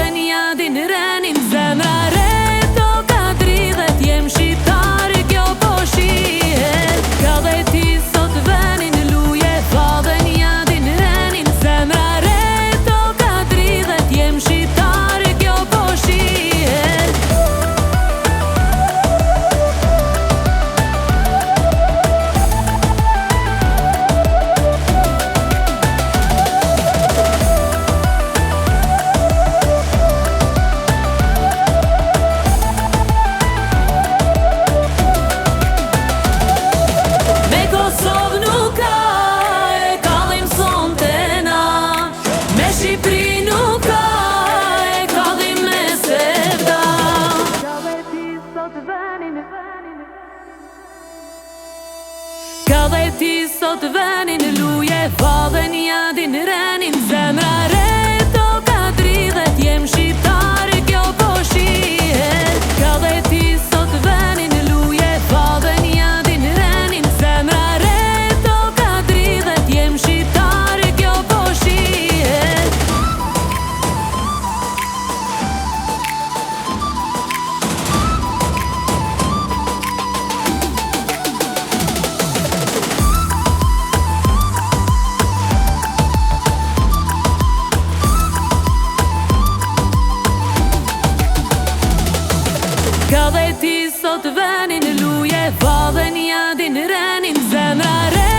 dhe një din renin zemra re to ka dridhet jem shqiptar kjo po shihet ka dhe ti sot venin luje fa dhe një din renin zemra re to ka dridhet jem shqiptar kjo po shihet Ka dhe ti sot venin luje fa dhe një din renin zemra re to ka dridhet jem shqiptar kjo po shihet ka dhe ti sot venin luje fa dhe një din renin zemra re to ka dridhet jem shqiptar kjo po shihet Ka dhe ti sot venin luje fa dhe një din renin zemra re